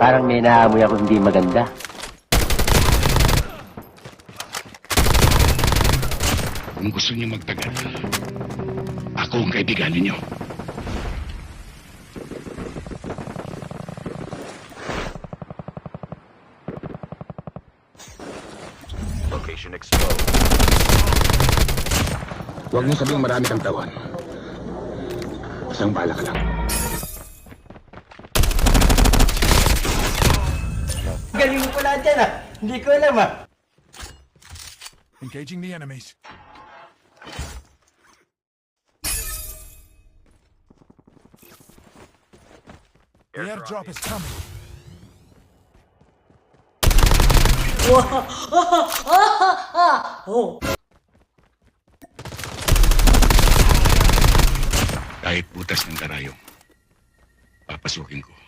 Parang may naamoy ako hindi maganda. Kung gusto niyo magtagal, ako ang kaibigan ninyo. Location exposed. Huwag mo sabihing marami kang tawan. Isang bala ka lang. Galing mo pala dyan ah. Hindi ko alam ah. Engaging the enemies. The airdrop is coming. Kahit butas ng karayong, papasukin ko.